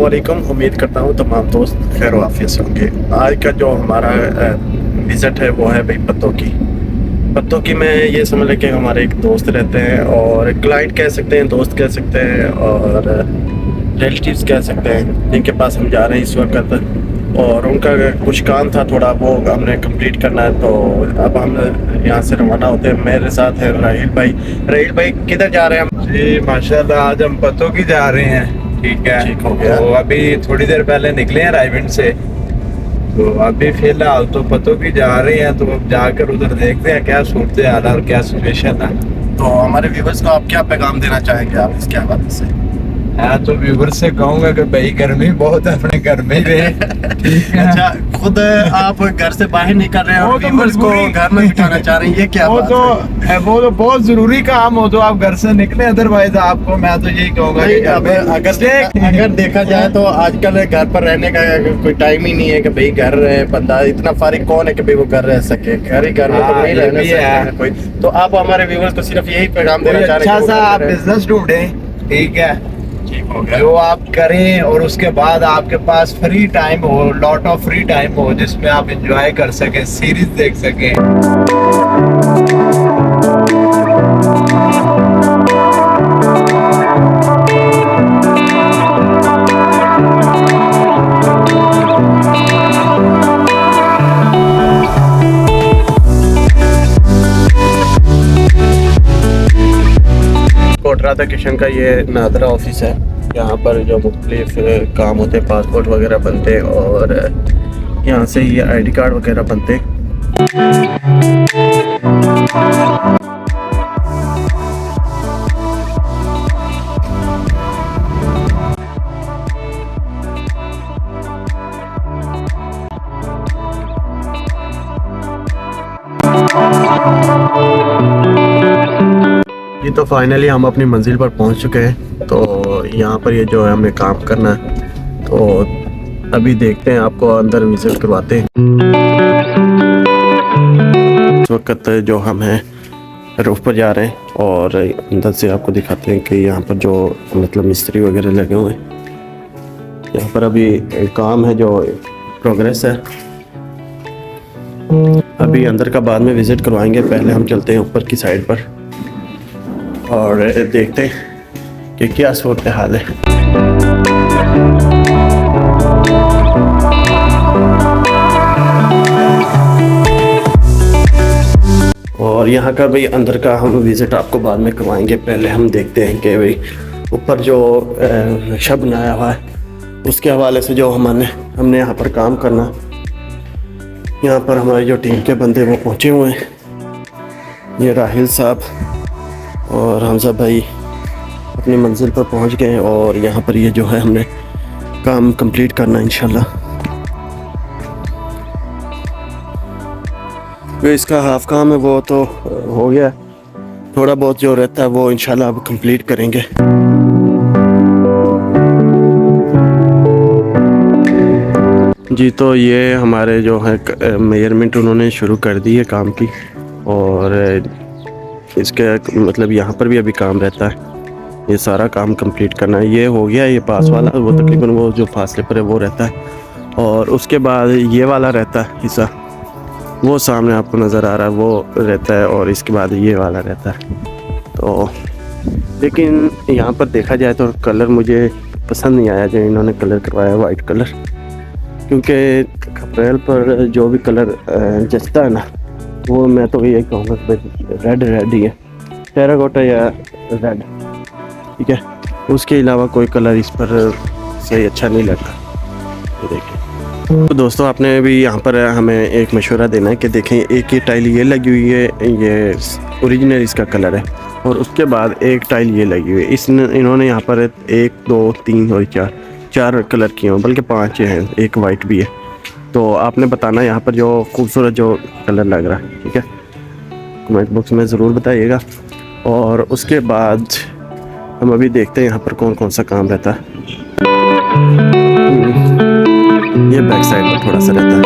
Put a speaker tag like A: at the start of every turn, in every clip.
A: वालेकुम। उम्मीद करता हूँ तमाम दोस्त खैर वाफियत से होंगे। आज का जो हमारा विज़िट है वो है भाई पत्तों की में ये समझ लें कि हमारे एक दोस्त रहते हैं और क्लाइंट कह सकते हैं, दोस्त कह सकते हैं और रिलेटिव्स कह सकते हैं, जिनके पास हम जा रहे हैं इस वक्त। और उनका कुछ काम था थोड़ा, वो हमने कंप्लीट करना है। तो अब हम यहाँ से रवाना होते हैं। मेरे साथ है राहिल भाई किधर जा रहे हैं हम?
B: जी माशाल्लाह, आज हम पत्तों की जा रहे हैं। ठीक है,
A: ठीक हो गया।
B: तो अभी थोड़ी देर पहले निकले हैं रायविंड से, तो अभी फिलहाल तो पत्तों की जा रहे हैं। तो अब जाकर उधर देखते हैं क्या सूरत हाल और क्या सिचुएशन है।
A: तो हमारे व्यूवर्स को आप क्या पैगाम देना चाहेंगे आप इसके हवाले से?
B: मैं तो व्यूवर से कहूँगा कि भाई गर्मी बहुत है, अपने घर में ही रहे। ठीक है।
A: अच्छा, खुद आप घर से बाहर नहीं कर रहे हैं
B: वो
A: और
B: तो
A: व्यूवर्स को
B: मजबूरी-
A: घर में बिठाना चाह रहे हैं, ये क्या बात है?
B: वो तो बहुत जरूरी काम हो तो आप घर से निकले, अदरवाइज आपको मैं तो यही कहूँगा
A: नहीं,
B: कि
A: अब अगर देखा जाए तो आजकल घर पर रहने का कोई टाइम ही नहीं है कि भाई घर रहे बंदा। इतना फारिग कौन है कि भाई वो घर रह सके? घर में तो
B: हाँ,
A: नहीं
B: ये
A: रहने
B: भी
A: सकते
B: है।
A: हैं कोई। तो आप हमारे व्यूवर्स को सिर्फ यही पैगाम
B: कोई
A: देना चाह रहे हैं
B: अच्छा
A: कि
B: सा
A: वो
B: आप
A: घर में
B: बिजनेस ढूंढें। ठीक है,
A: रहें। ठीक हो गया।
B: जो आप करें और उसके बाद आपके पास फ्री टाइम हो, लॉट ऑफ फ्री टाइम हो, जिसमें आप एंजॉय कर सकें, सीरीज देख सकें।
A: कोट राधा किशन का ये नादरा ऑफिस है। यहाँ पर जो मुख्तलिफ काम होते हैं, पासपोर्ट वगैरह बनते हैं और यहाँ से ये आईडी कार्ड वगैरह बनते हैं। ये तो फाइनली हम अपनी मंजिल पर पहुंच चुके हैं। तो यहाँ पर ये जो है हमें काम करना है, तो अभी देखते हैं, आपको अंदर विजिट करवाते हैं। इस वक्त जो हम हैं रूफ पर जा रहे हैं और अंदर से आपको दिखाते हैं कि यहाँ पर जो मतलब मिस्त्री वगैरह लगे हुए हैं। यहाँ पर अभी काम है जो प्रोग्रेस है। अभी अंदर का बाद में विजिट करवाएंगे, पहले हम चलते हैं ऊपर की साइड पर और देखते हैं कि क्या सूरत हाल है। और यहाँ का भाई अंदर का हम विज़िट आपको बाद में करवाएंगे। पहले हम देखते हैं कि भाई ऊपर जो नक्शा बनाया हुआ है उसके हवाले से जो हमने यहाँ पर काम करना। यहाँ पर हमारी जो टीम के बंदे वो पहुँचे हुए हैं। ये राहिल साहब और हमजा भाई अपनी मंजिल पर पहुंच गए हैं और यहाँ पर ये जो है हमने काम कंप्लीट करना है इंशाल्लाह। जो इसका हाफ काम है वो तो हो गया, थोड़ा बहुत जो रहता है वो इंशाल्लाह अब कंप्लीट करेंगे। जी, तो ये हमारे जो है मेजरमेंट उन्होंने शुरू कर दी है काम की और इसके मतलब यहाँ पर भी अभी काम रहता है। ये सारा काम कंप्लीट करना है। ये हो गया, ये पास वाला वो तकरीबन वो जो फासले पर है वो रहता है और उसके बाद ये वाला रहता है हिस्सा, वो सामने आपको नज़र आ रहा है वो रहता है और इसके बाद ये वाला रहता है। तो लेकिन यहाँ पर देखा जाए तो कलर मुझे पसंद नहीं आया जो इन्होंने कलर करवाया वाइट कलर, क्योंकि कपड़े पर जो भी कलर जचता है ना वो मैं तो यही कहूँगा कि रेड ही है, टेराकोटा या रेड। ठीक है, उसके अलावा कोई कलर इस पर सही अच्छा नहीं लगता। ये देखिए तो दोस्तों, आपने भी यहाँ पर हमें एक मशवरा देना है कि देखें, एक ये टाइल ये लगी हुई है, ये ओरिजिनल इसका कलर है और उसके बाद एक टाइल ये लगी हुई है। इन्होंने यहाँ पर 1 2 3 और 4 कलर किए हैं, बल्कि 5 हैं, एक वाइट भी है। तो आपने बताना यहाँ पर जो खूबसूरत जो कलर लग रहा है। ठीक है, कमेंट बॉक्स में ज़रूर बताइएगा। और उसके बाद हम अभी देखते हैं यहाँ पर कौन कौन सा काम रहता है। ये बैक साइड पर थोड़ा सा रहता है।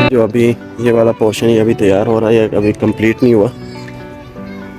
A: जो अभी ये वाला पोर्शन ये अभी तैयार हो रहा है, अभी कंप्लीट नहीं हुआ।